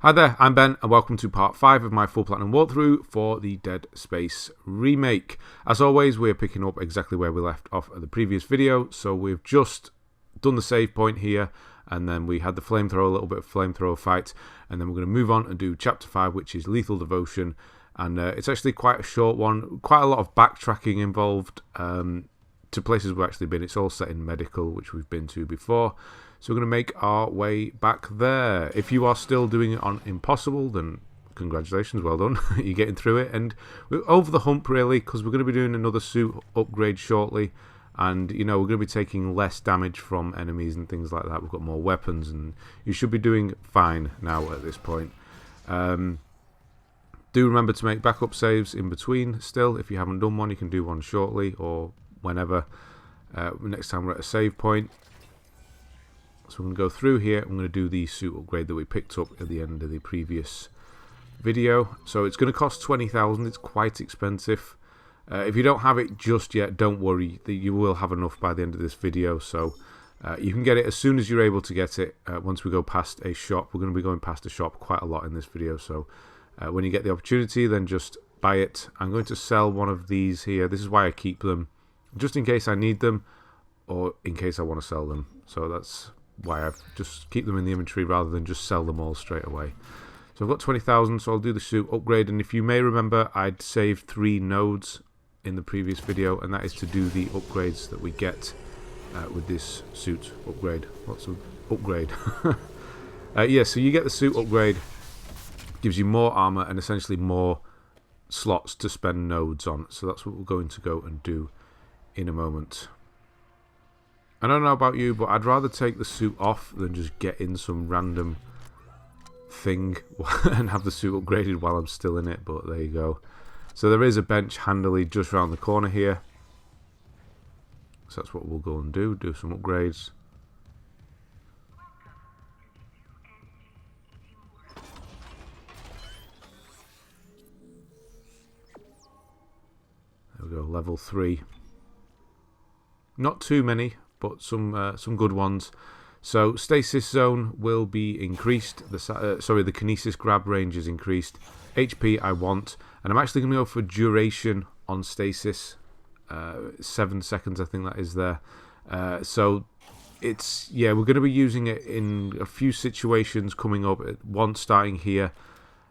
Hi there, I'm Ben and welcome to part 5 of my full platinum walkthrough for the Dead Space Remake. As always, we're picking up exactly where we left off at the previous video, so we've just done the save point here, and then we had the flamethrower, a little bit of flamethrower fight, and then we're going to move on and do chapter 5, which is Lethal Devotion, and it's actually quite a short one, quite a lot of backtracking involved to places we've actually been. It's all set in medical, which we've been to before. So we're going to make our way back there. If you are still doing it on Impossible, then congratulations, well done. You're getting through it. And we're over the hump, really, because we're going to be doing another suit upgrade shortly. And, you know, we're going to be taking less damage from enemies and things like that. We've got more weapons, and you should be doing fine now at this point. Do remember to make backup saves in between still. If you haven't done one, you can do one shortly or whenever. Next time we're at a save point. So I'm going to go through here. I'm going to do the suit upgrade that we picked up at the end of the previous video. So it's going to cost 20,000. It's quite expensive. If you don't have it just yet, don't worry. You will have enough by the end of this video. So you can get it as soon as you're able to get it. Once we go past a shop, we're going to be going past a shop quite a lot in this video. So when you get the opportunity, then just buy it. I'm going to sell one of these here. This is why I keep them, just in case I need them or in case I want to sell them. So that's why I just keep them in the inventory rather than just sell them all straight away. So I've got 20,000, so I'll do the suit upgrade. And if you may remember, I'd saved 3 nodes in the previous video, and that is to do the upgrades that we get with this suit upgrade. Lots of upgrade. Yeah, so you get the suit upgrade, gives you more armor and essentially more slots to spend nodes on. So that's what we're going to go and do in a moment. I don't know about you, but I'd rather take the suit off than just get in some random thing and have the suit upgraded while I'm still in it, but there you go. So there is a bench handily just around the corner here. So that's what we'll go and do some upgrades. There we go, level 3. Not too many, but some good ones. So stasis zone will be increased. The kinesis grab range is increased. HP I want, and I'm actually going to go for duration on stasis. 7 seconds, I think that is there. So it's, yeah, we're going to be using it in a few situations coming up. One starting here,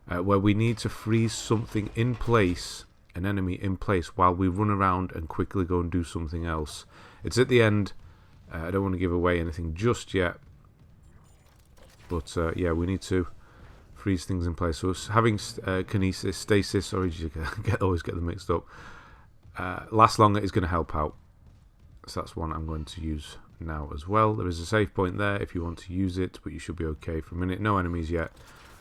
where we need to freeze something in place, an enemy in place, while we run around and quickly go and do something else. It's at the end. I don't want to give away anything just yet, but yeah, we need to freeze things in place. So having kinesis, stasis, sorry, always get them mixed up, last longer is going to help out. So that's one I'm going to use now as well. There is a save point there if you want to use it, but you should be okay for a minute. No enemies yet.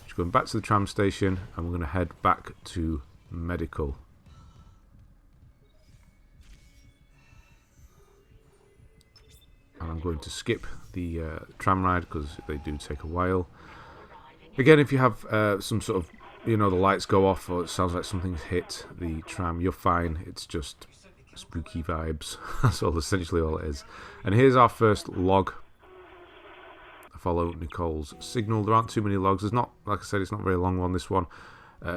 Just going back to the tram station, and we're going to head back to medical. And I'm going to skip the tram ride because they do take a while. Again, if you have some sort of, you know, the lights go off or it sounds like something's hit the tram, you're fine. It's just spooky vibes. That's essentially all it is. And here's our first log. Follow Nicole's signal. There aren't too many logs. There's not, like I said, it's not a very long one, this one.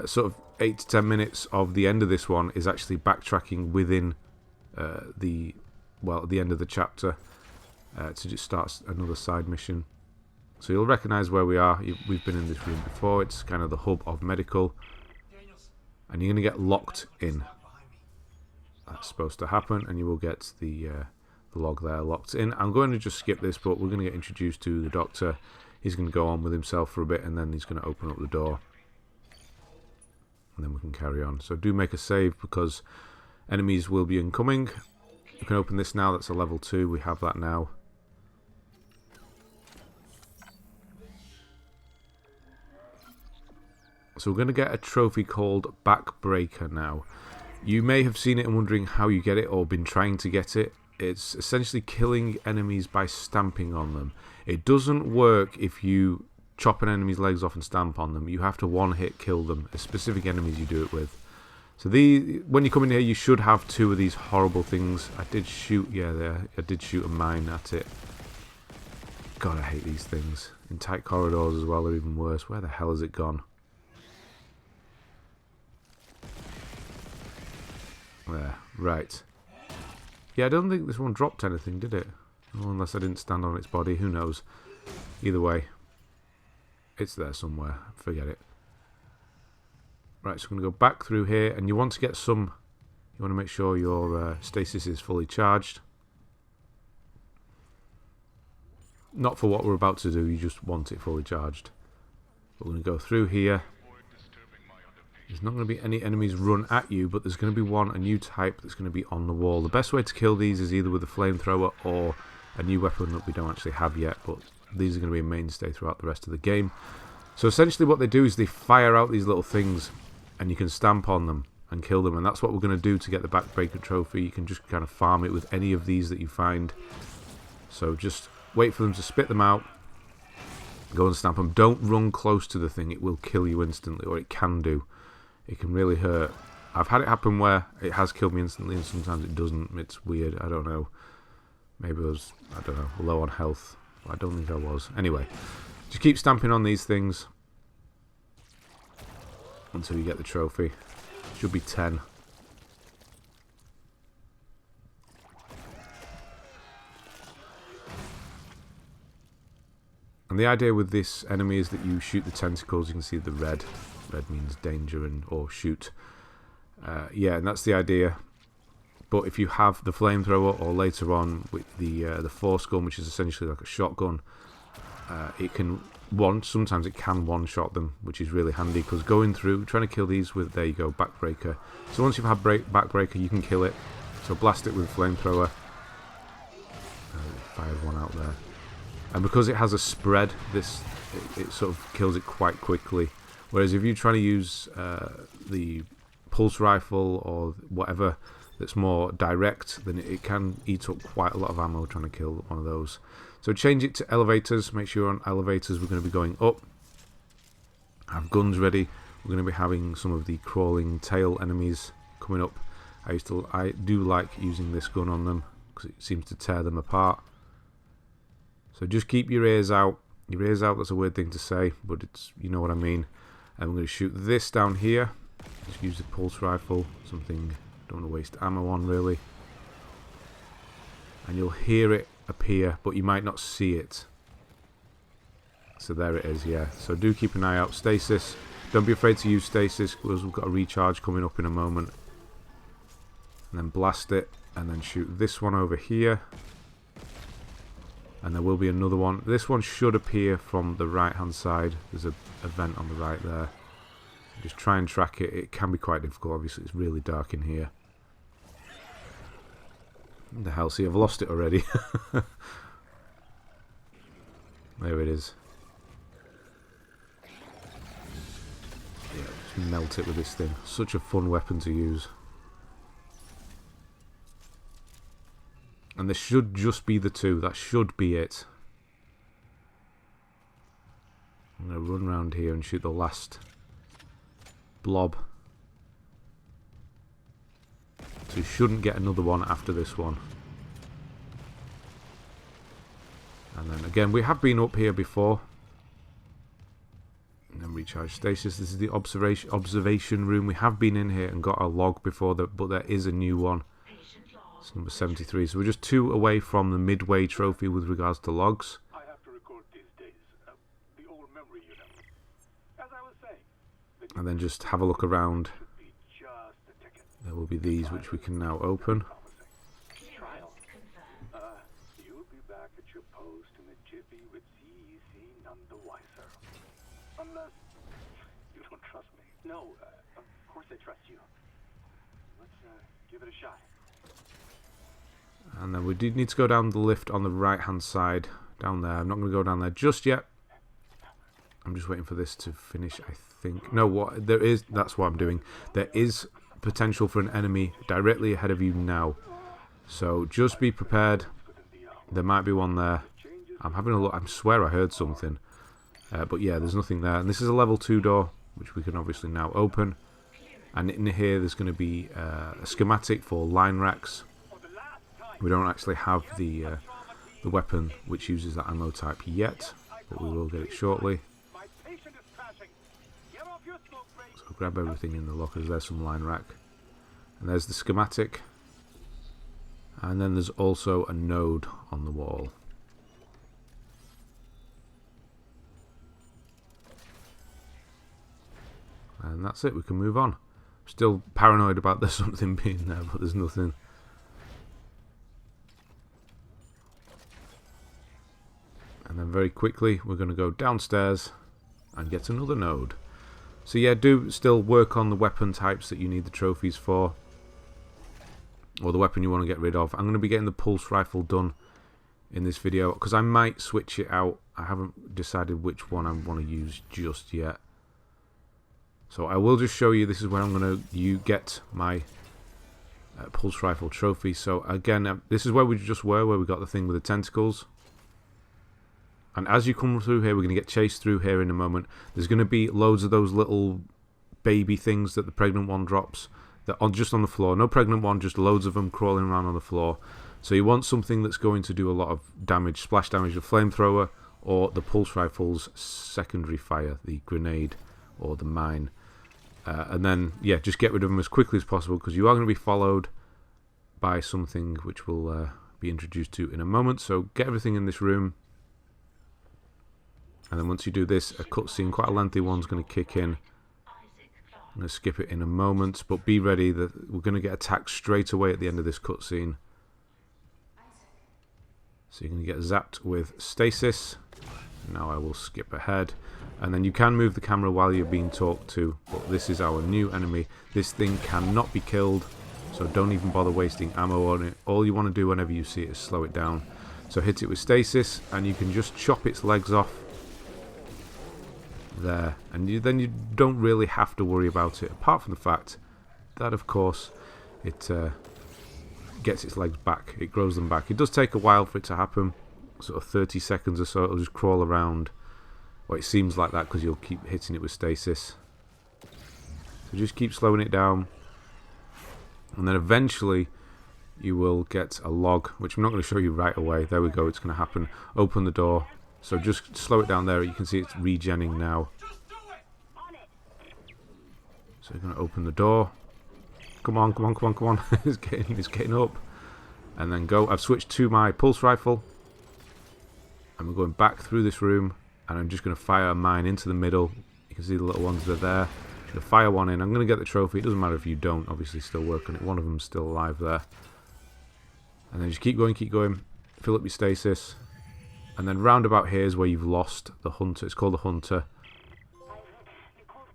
Sort of 8 to 10 minutes of the end of this one is actually backtracking within at the end of the chapter. To just start another side mission. So you'll recognise where we are. We've been in this room before. It's kind of the hub of medical. And you're going to get locked in. That's supposed to happen, and you will get the log there locked in. I'm going to just skip this, but we're going to get introduced to the doctor. He's going to go on with himself for a bit, and then he's going to open up the door. And then we can carry on. So do make a save, because enemies will be incoming. You can open this now. That's a level 2. We have that now. So we're going to get a trophy called Backbreaker now. You may have seen it and wondering how you get it, or been trying to get it. It's essentially killing enemies by stamping on them. It doesn't work if you chop an enemy's legs off and stamp on them. You have to one-hit kill them. There's specific enemies you do it with. So when you come in here, you should have 2 of these horrible things. I did shoot, yeah, there. I did shoot a mine at it. God, I hate these things. In tight corridors as well, they're even worse. Where the hell has it gone? There, right. Yeah, I don't think this one dropped anything, did it? Well, unless I didn't stand on its body, who knows. Either way, it's there somewhere. Forget it. Right, so I'm going to go back through here, and you want to get some... You want to make sure your stasis is fully charged. Not for what we're about to do, you just want it fully charged. We're going to go through here. There's not going to be any enemies run at you, but there's going to be a new type that's going to be on the wall. The best way to kill these is either with a flamethrower or a new weapon that we don't actually have yet, but these are going to be a mainstay throughout the rest of the game. So essentially what they do is they fire out these little things, and you can stamp on them and kill them, and that's what we're going to do to get the Backbreaker trophy. You can just kind of farm it with any of these that you find. So just wait for them to spit them out, go and stamp them. Don't run close to the thing, it will kill you instantly, or it can do. It can really hurt. I've had it happen where it has killed me instantly, and sometimes it doesn't. It's weird, I don't know. Maybe I was, I don't know, low on health. I don't think I was. Anyway, just keep stamping on these things until you get the trophy. Should be 10. And the idea with this enemy is that you shoot the tentacles. You can see the red. Red means danger and or shoot. Yeah, and that's the idea. But if you have the flamethrower, or later on with the force gun, which is essentially like a shotgun, it can sometimes it can one-shot them, which is really handy, because going through, trying to kill these with, there you go, Backbreaker. So once you've had Backbreaker, you can kill it. So blast it with flamethrower. Fired one out there. And because it has a spread, it sort of kills it quite quickly. Whereas if you're trying to use the pulse rifle or whatever that's more direct, then it can eat up quite a lot of ammo trying to kill one of those. So change it to elevators. Make sure you're on elevators. We're going to be going up. Have guns ready. We're going to be having some of the crawling tail enemies coming up. I do like using this gun on them because it seems to tear them apart. So just keep your ears out. Your ears out, that's a weird thing to say, but it's, you know what I mean. And we're going to shoot this down here. Just use the pulse rifle. Something don't want to waste ammo on, really. And you'll hear it appear, but you might not see it. So there it is, yeah. So do keep an eye out. Stasis. Don't be afraid to use stasis, because we've got a recharge coming up in a moment. And then blast it, and then shoot this one over here. And there will be another one. This one should appear from the right hand side. There's a vent on the right there. Just try and track it. It can be quite difficult, obviously it's really dark in here. What the hell, see, I've lost it already. There it is. Yeah, just melt it with this thing. Such a fun weapon to use. And there should just be the two. That should be it. I'm going to run around here and shoot the last blob. So you shouldn't get another one after this one. And then again, we have been up here before. And then recharge stasis. This is the observation room. We have been in here and got a log before, but there is a new one. It's number 73. So we're just 2 away from the midway trophy with regards to logs. I have to record these days. The old memory unit. As I was saying, and then just have a look around. There will be these which we can now open. You'll be back at your post in a jiffy with CEC none the wiser. Unless you don't trust me. No, of course I trust you. Let's give it a shot. And then we do need to go down the lift on the right hand side. Down there. I'm not going to go down there just yet. I'm just waiting for this to finish, I think. No, what there is, that's what I'm doing. There is potential for an enemy directly ahead of you now. So just be prepared. There might be one there. I'm having a look. I swear I heard something. But yeah, there's nothing there. And this is a level 2 door, which we can obviously now open. And in here there's going to be a schematic for line racks. We don't actually have the the weapon which uses that ammo type yet, but we will get it shortly. So grab everything in the lockers. There's some line rack. And there's the schematic. And then there's also a node on the wall. And that's it, we can move on. Still paranoid about there's something being there, but there's nothing. And then very quickly we're going to go downstairs and get another node. So yeah, do still work on the weapon types that you need the trophies for, or the weapon you want to get rid of. I'm going to be getting the pulse rifle done in this video, because I might switch it out. I haven't decided which one I want to use just yet. So I will just show you, this is where I'm going to get my pulse rifle trophy. So again, this is where we just were, where we got the thing with the tentacles. And as you come through here, we're going to get chased through here in a moment. There's going to be loads of those little baby things that the pregnant one drops that are just on the floor. No pregnant one, just loads of them crawling around on the floor. So you want something that's going to do a lot of damage, splash damage, the flamethrower, or the pulse rifle's secondary fire, the grenade or the mine. And then, yeah, just get rid of them as quickly as possible, because you are going to be followed by something which we'll be introduced to in a moment. So get everything in this room. And then once you do this, a cutscene, quite a lengthy one, is going to kick in. I'm going to skip it in a moment, but be ready that we're going to get attacked straight away at the end of this cutscene. So you're going to get zapped with stasis. Now I will skip ahead. And then you can move the camera while you're being talked to, but this is our new enemy. This thing cannot be killed, so don't even bother wasting ammo on it. All you want to do whenever you see it is slow it down. So hit it with stasis, and you can just chop its legs off. There, and then you don't really have to worry about it, apart from the fact that, of course, it gets its legs back. It grows them back. It does take a while for it to happen, sort of 30 seconds or so. It'll just crawl around. Well, it seems like that because you'll keep hitting it with stasis. So just keep slowing it down, and then eventually you will get a log, which I'm not going to show you right away. There we go, it's going to happen. Open the door. So just slow it down there. You can see it's regenning now. So you're going to open the door. Come on, come on, come on, come on. it's getting up. And then go. I've switched to my pulse rifle. And we're going back through this room. And I'm just going to fire a mine into the middle. You can see the little ones that are there. I'm going to fire one in. I'm going to get the trophy. It doesn't matter if you don't. Obviously still work on it. One of them's still alive there. And then just keep going, keep going. Fill up your stasis. And then round about here is where you've lost the hunter. It's called the hunter.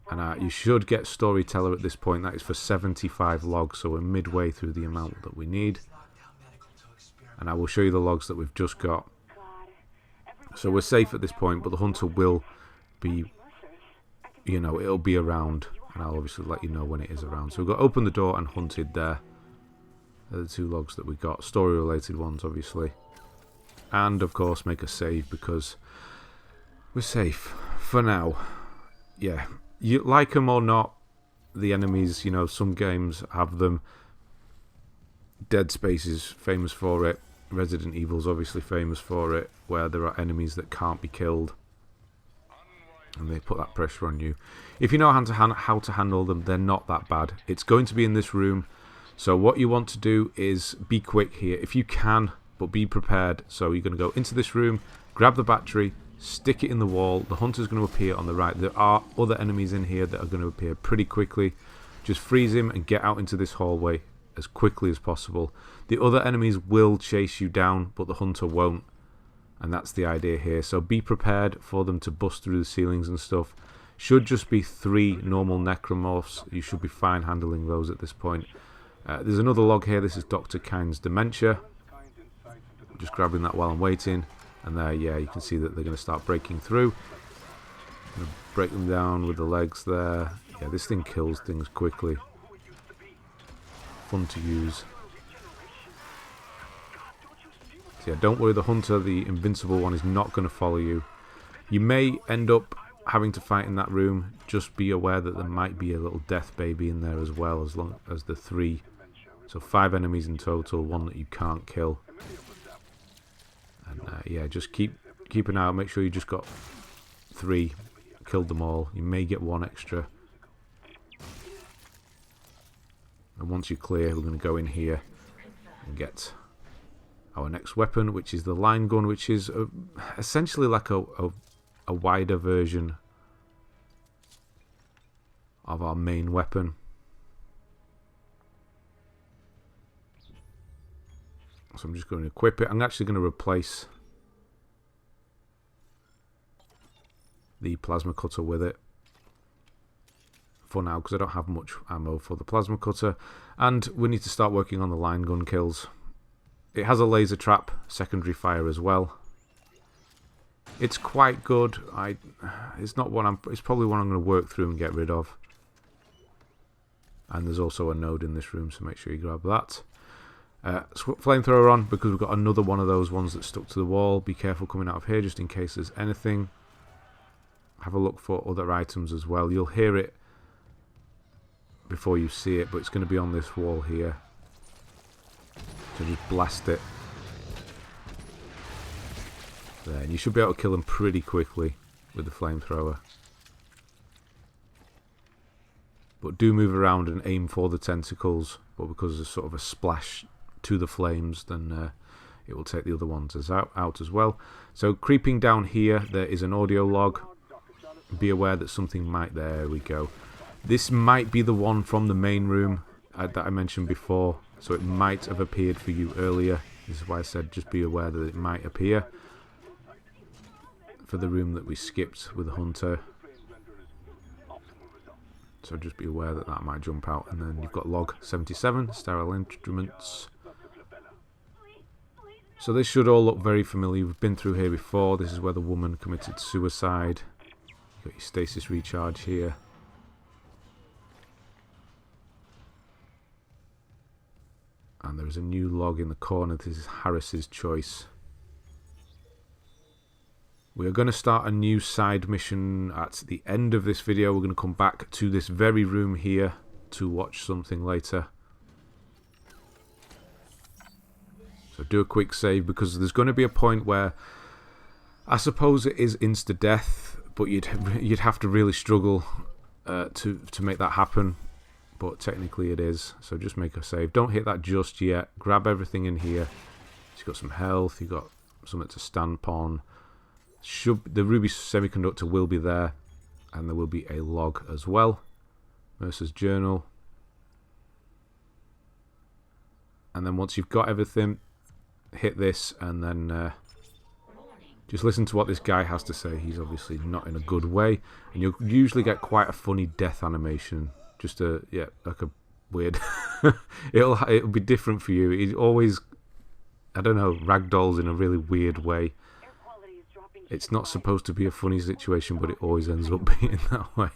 And you should get storyteller at this point. That is for 75 logs, so we're midway through the amount that we need. And I will show you the logs that we've just got. So we're safe at this point, but the hunter will be, you know, it'll be around. And I'll obviously let you know when it is around. So we've got open the door and hunted there. They're the two logs that we got. Story related ones, obviously. And of course make a save, because we're safe for now. Yeah, you like them or not, the enemies, you know, some games have them. Dead Space is famous for it. Resident Evil's obviously famous for it, where there are enemies that can't be killed and they put that pressure on you. If you know how to handle them, they're not that bad. It's going to be in this room, so what you want to do is be quick here if you can, but be prepared. So you're going to go into this room, grab the battery, stick it in the wall. The hunter's going to appear on the right. There are other enemies in here that are going to appear pretty quickly. Just freeze him and get out into this hallway as quickly as possible. The other enemies will chase you down, but the hunter won't. And that's the idea here. So be prepared for them to bust through the ceilings and stuff. Should just be 3 normal necromorphs. You should be fine handling those at this point. There's another log here. This is Dr. Kyne's Dementia. Just grabbing that while I'm waiting. And there, yeah, you can see that they're going to start breaking through. Break them down with the legs there. Yeah, this thing kills things quickly. Fun to use. So yeah, don't worry, the hunter, the invincible one, is not going to follow you. You may end up having to fight in that room. Just be aware that there might be a little death baby in there as well, as long as the 3. So 5 enemies in total, 1 that you can't kill. And Yeah, just keep an eye out. Make sure you just got 3. Killed them all. You may get 1 extra. And once you're clear, we're going to go in here and get our next weapon, which is the line gun, which is essentially like a wider version of our main weapon. So I'm just going to equip it. I'm actually going to replace the plasma cutter with it for now, because I don't have much ammo for the plasma cutter, and we need to start working on the line gun kills. It has a laser trap secondary fire as well. It's quite good. It's not one it's probably one I'm going to work through and get rid of. And there's also a node in this room, so make sure you grab that. Flamethrower on, because we've got another one of those ones that stuck to the wall. Be careful coming out of here, just in case there's anything. Have a look for other items as well. You'll hear it before you see it, but it's going to be on this wall here. So just blast it. There, and you should be able to kill them pretty quickly with the flamethrower. But do move around and aim for the tentacles, but because there's sort of a splash to the flames, then it will take the other ones out as well. So creeping down here, there is an audio log. Be aware that something might... There we go. This might be the one from the main room that I mentioned before, so it might have appeared for you earlier. This is why I said just be aware that it might appear for the room that we skipped with the hunter. So just be aware that that might jump out. And then you've got log 77, Sterile Instruments. So this should all look very familiar. We've been through here before. This is where the woman committed suicide. You've got your stasis recharge here. And there is a new log in the corner. This is Harris's choice. We are going to start a new side mission at the end of this video. We're going to come back to this very room here to watch something later. So do a quick save, because there's going to be a point where I suppose it is insta-death, but you'd have to really struggle to make that happen. But technically it is. So just make a save. Don't hit that just yet. Grab everything in here. You've got some health. You've got something to stamp on. The ruby semiconductor will be there, and there will be a log as well. Mercer's journal. And then once you've got everything, hit this, and then just listen to what this guy has to say. He's obviously not in a good way, and you'll usually get quite a funny death animation. Just like a weird. it'll be different for you. It always, I don't know, ragdolls in a really weird way. It's not supposed to be a funny situation, but it always ends up being that way.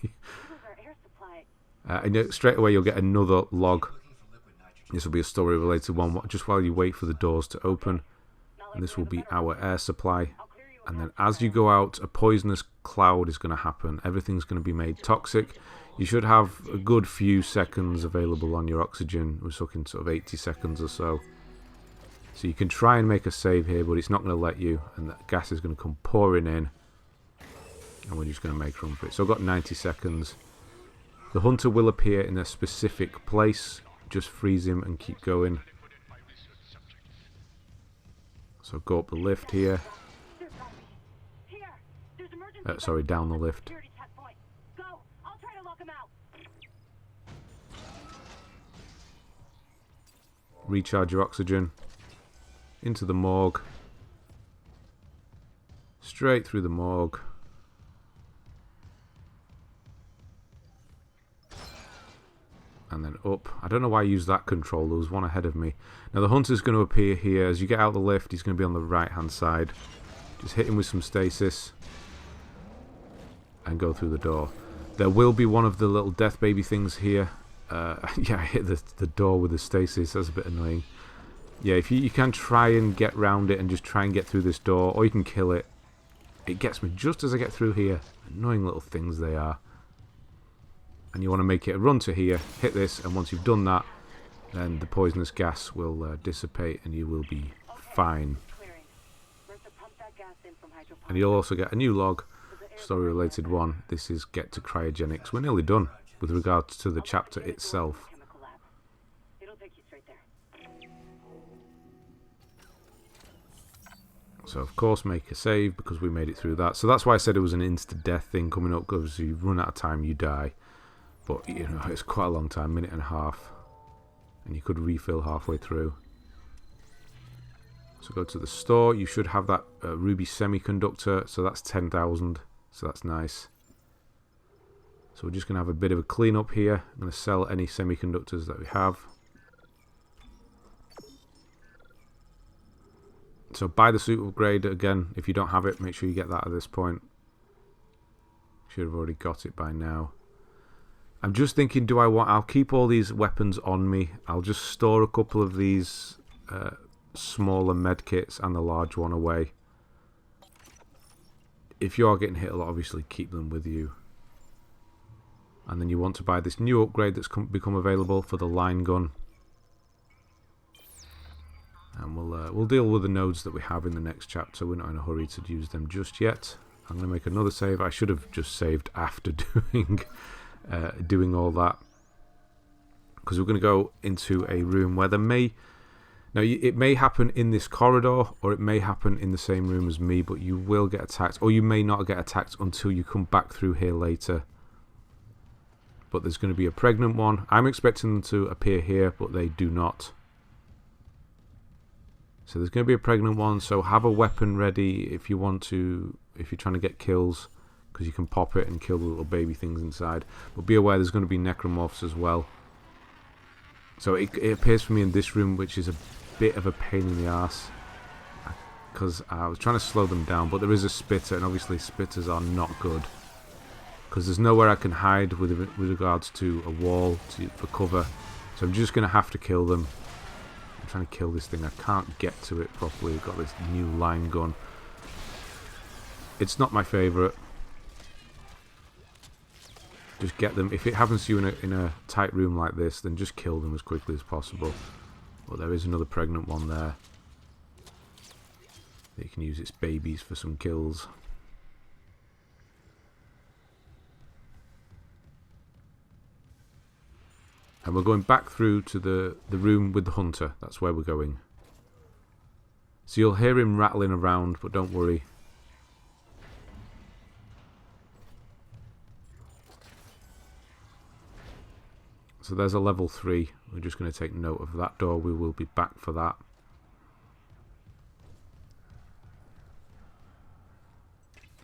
And straight away you'll get another log. This will be a story-related one, just while you wait for the doors to open. And this will be our air supply. And then as you go out, a poisonous cloud is going to happen. Everything's going to be made toxic. You should have a good few seconds available on your oxygen. We're talking sort of 80 seconds or so. So you can try and make a save here, but it's not going to let you, and that gas is going to come pouring in, and we're just going to make room for it. So I've got 90 seconds. The hunter will appear in a specific place. Just freeze him and keep going. So go up the lift here. Sorry, down the lift. Recharge your oxygen. Into the morgue. Straight through the morgue. And then up. I don't know why I used that control. There was one ahead of me. Now the hunter's going to appear here. As you get out of the lift, he's going to be on the right hand side. Just hit him with some stasis. And go through the door. There will be one of the little death baby things here. Yeah, I hit the door with the stasis. That's a bit annoying. Yeah, if you can try and get round it and just try and get through this door, or you can kill it. It gets me just as I get through here. Annoying little things they are. And you want to make it a run to here, hit this, and once you've done that, then the poisonous gas will dissipate and you will be fine. And you'll also get a new log, story-related one. This is Get to Cryogenics. We're nearly done with regards to the chapter itself. So of course make a save because we made it through that. So that's why I said it was an insta-death thing coming up, because you run out of time, you die. But you know, it's quite a long time, minute and a half. And you could refill halfway through. So go to the store. You should have that ruby semiconductor. So that's 10,000. So that's nice. So we're just going to have a bit of a clean up here. I'm going to sell any semiconductors that we have. So buy the suit upgrade again. If you don't have it, make sure you get that at this point. Should have already got it by now. I'm just thinking, I'll keep all these weapons on me. I'll just store a couple of these smaller medkits and the large one away. If you are getting hit a lot, obviously keep them with you. And then you want to buy this new upgrade that's become available for the line gun. And we'll deal with the nodes that we have in the next chapter. We're not in a hurry to use them just yet. I'm going to make another save. I should have just saved after doing all that, because we're going to go into a room where it may happen in this corridor, or it may happen in the same room as me, but you will get attacked, or you may not get attacked until you come back through here later. But there's going to be a pregnant one. I'm expecting them to appear here, but they do not. So there's going to be a pregnant one, so have a weapon ready if you want to, if you're trying to get kills, because you can pop it and kill the little baby things inside. But be aware there's going to be necromorphs as well. So it appears for me in this room, which is a bit of a pain in the arse, because I was trying to slow them down, but there is a spitter, and obviously spitters are not good, because there's nowhere I can hide with regards to a wall for cover. So I'm just going to have to kill them. I'm trying to kill this thing. I can't get to it properly. I've got this new line gun. It's not my favourite. Just get them. If it happens to you in a tight room like this, then just kill them as quickly as possible. But there is another pregnant one there. You can use its babies for some kills. And we're going back through to the room with the hunter. That's where we're going. So you'll hear him rattling around, but don't worry. So there's a level 3. We're just going to take note of that door. We will be back for that.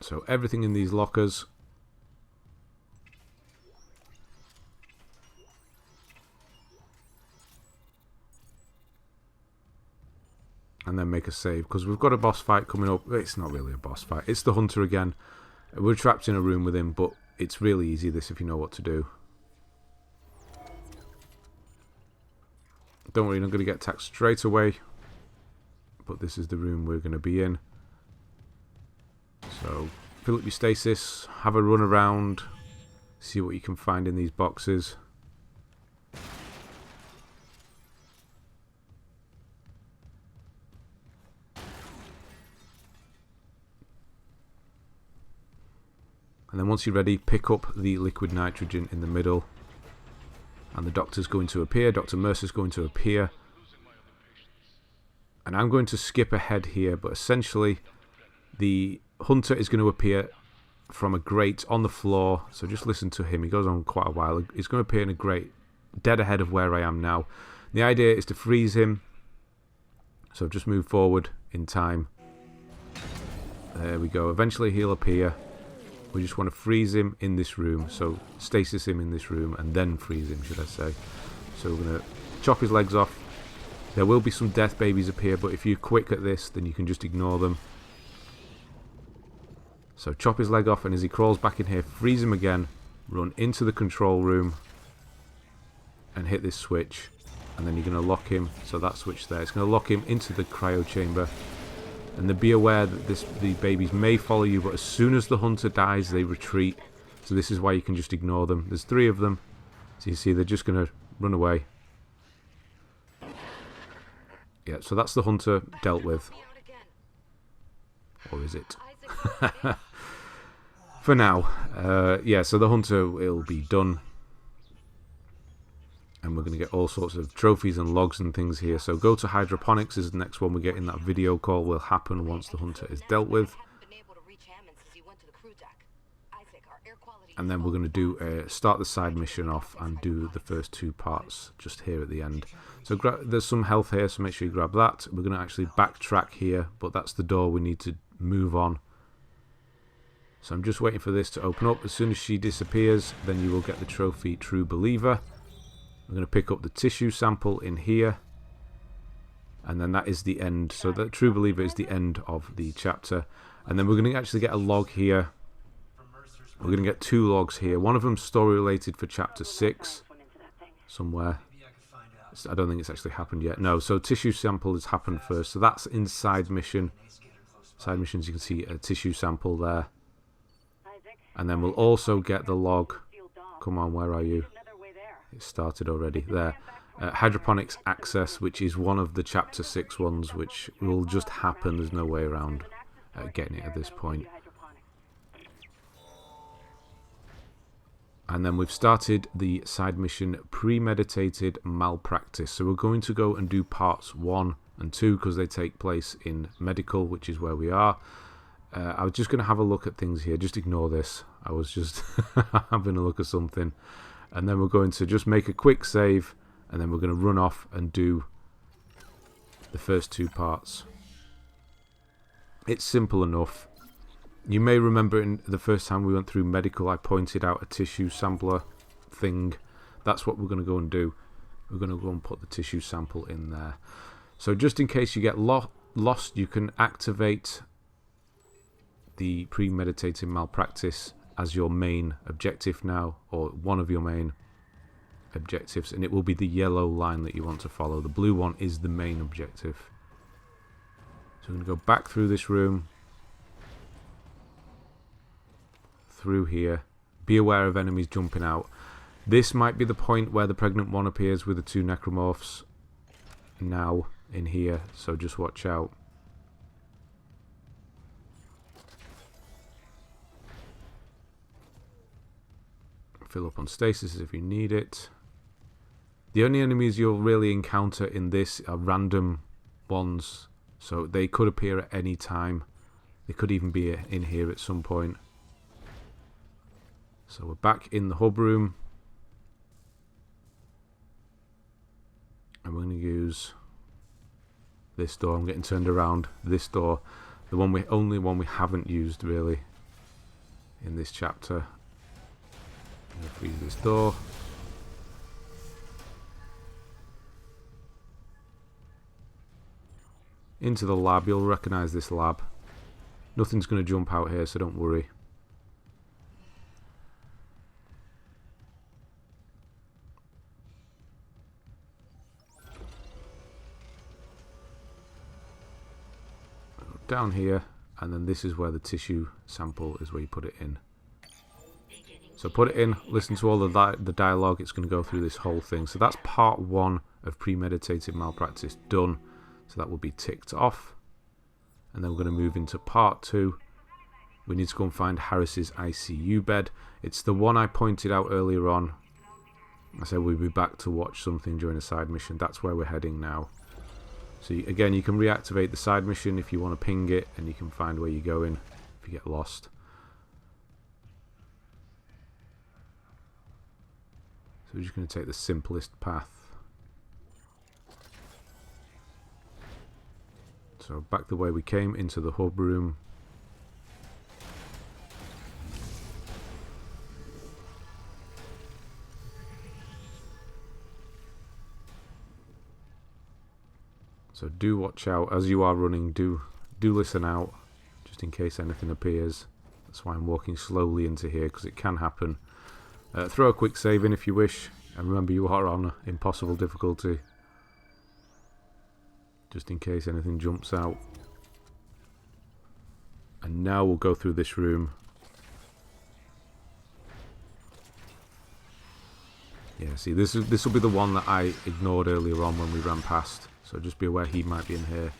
So everything in these lockers. And then make a save, because we've got a boss fight coming up. It's not really a boss fight. It's the hunter again. We're trapped in a room with him, but it's really easy this if you know what to do. Don't worry, you're not going to get attacked straight away. But this is the room we're going to be in. So fill up your stasis, have a run around, see what you can find in these boxes. And then once you're ready, pick up the liquid nitrogen in the middle. And the doctor's going to appear. Dr. Mercer's going to appear. And I'm going to skip ahead here, but essentially the hunter is going to appear from a grate on the floor. So just listen to him. He goes on quite a while. He's going to appear in a grate dead ahead of where I am now. The idea is to freeze him. So just move forward in time. There we go. Eventually he'll appear. We just want to freeze him in this room. So stasis him in this room and then freeze him, should I say. So we're going to chop his legs off. There will be some death babies appear, but if you're quick at this, then you can just ignore them. So chop his leg off, and as he crawls back in here, freeze him again, run into the control room, and hit this switch. And then you're going to lock him. So that switch there, it's going to lock him into the cryo chamber. And then be aware that the babies may follow you, but as soon as the hunter dies, they retreat. So this is why you can just ignore them. There's 3 of them. So you see they're just going to run away. Yeah, so that's the hunter dealt with. Or is it? For now. Yeah, so the hunter will be done. And we're going to get all sorts of trophies and logs and things here. So go to Hydroponics is the next one we get in that video call. Will happen once the hunter is dealt with. And then we're going to do start the side mission off and do the first 2 parts just here at the end. So there's some health here, so make sure you grab that. We're going to actually backtrack here, but that's the door we need to move on. So I'm just waiting for this to open up. As soon as she disappears, then you will get the trophy True Believer. I'm going to pick up the tissue sample in here. And then that is the end. So the True Believer is the end of the chapter. And then we're going to actually get a log here. We're going to get 2 logs here. One of them story related for chapter 6 somewhere. I don't think it's actually happened yet. No, so tissue sample has happened first. So that's inside mission. Side missions, you can see a tissue sample there. And then we'll also get the log. Come on, where are you? It started already. There. Hydroponics access, which is one of the chapter 6 ones, which will just happen. There's no way around getting it at this point. And then we've started the side mission Premeditated Malpractice. So we're going to go and do parts 1 and 2 because they take place in medical, which is where we are. I was just going to have a look at things here. Just ignore this. I was just having a look at something. And then we're going to just make a quick save. And then we're going to run off and do the first 2 parts. It's simple enough. You may remember in the first time we went through medical, I pointed out a tissue sampler thing. That's what we're going to go and do. We're going to go and put the tissue sample in there. So just in case you get lost, you can activate the Premeditated Malpractice as your main objective now, or one of your main objectives, and it will be the yellow line that you want to follow. The blue one is the main objective. So I'm going to go back through this room. Through here. Be aware of enemies jumping out. This might be the point where the pregnant one appears with the 2 necromorphs now in here, so just watch out. Fill up on stasis if you need it. The only enemies you'll really encounter in this are random ones, so they could appear at any time. They could even be in here at some point. So we're back in the hub room. And we're going to use this door. I'm getting turned around. This door. The only one we haven't used really in this chapter. I'm going to freeze this door. Into the lab. You'll recognise this lab. Nothing's going to jump out here, so don't worry. Down here, and then this is where the tissue sample is where you put it in. So put it in, listen to all the dialogue. It's going to go through this whole thing. So that's part 1 of Premeditated Malpractice done. So that will be ticked off. And then we're going to move into part 2. We need to go and find Harris's ICU bed. It's the one I pointed out earlier on. I said we'll be back to watch something during a side mission. That's where we're heading now. So again, you can reactivate the side mission if you want to ping it, and you can find where you're going if you get lost. So we're just going to take the simplest path. So back the way we came into the hub room. So do watch out as you are running. Do listen out, just in case anything appears. That's why I'm walking slowly into here, because it can happen. Throw a quick save in if you wish, and remember you are on impossible difficulty, just in case anything jumps out. And now we'll go through this room. Yeah, see, this will be the one that I ignored earlier on when we ran past. So just be aware he might be in here.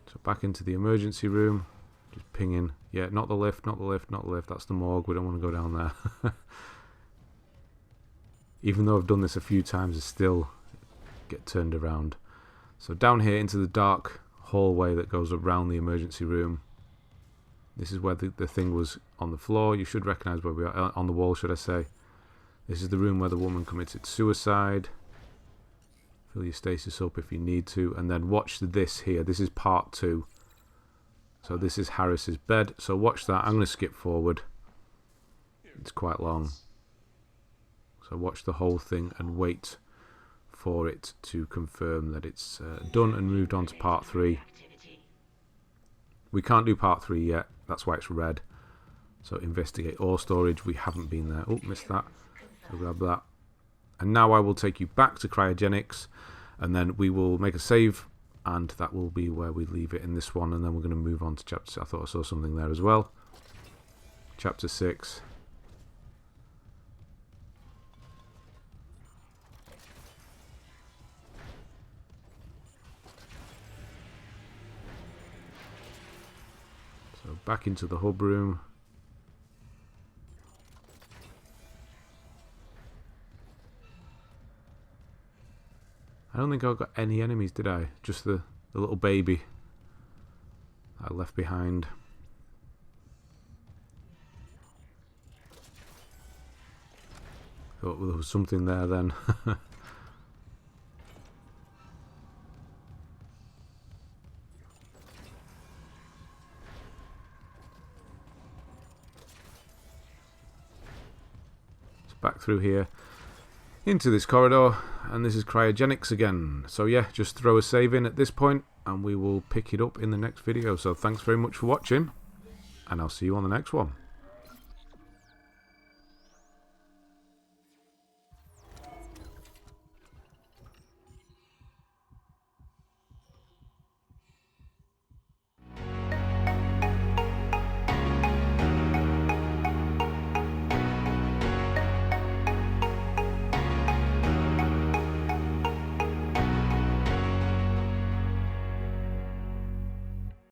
So back into the emergency room. Just pinging. Yeah, not the lift, not the lift, not the lift. That's the morgue. We don't want to go down there. Even though I've done this a few times, I still get turned around. So down here into the dark hallway that goes around the emergency room. This is where the thing was on the floor. You should recognise where we are. On the wall, should I say. This is the room where the woman committed suicide. Fill your stasis up if you need to. And then watch this here. This is part 2. So this is Harris's bed. So watch that. I'm going to skip forward. It's quite long. So watch the whole thing and wait for it to confirm that it's done and moved on to part 3. We can't do part 3 yet. That's why it's red. So investigate ore storage. We haven't been there. Oh, missed that. So grab that. And now I will take you back to Cryogenics. And then we will make a save. And that will be where we leave it in this one. And then we're going to move on to chapter... I thought I saw something there as well. Chapter 6. So back into the hub room. I don't think I got any enemies, did I? Just the little baby I left behind. Thought there was something there then. It's back through here. Into this corridor, and this is Cryogenics again. So yeah, just throw a save in at this point and we will pick it up in the next video. So thanks very much for watching, and I'll see you on the next one.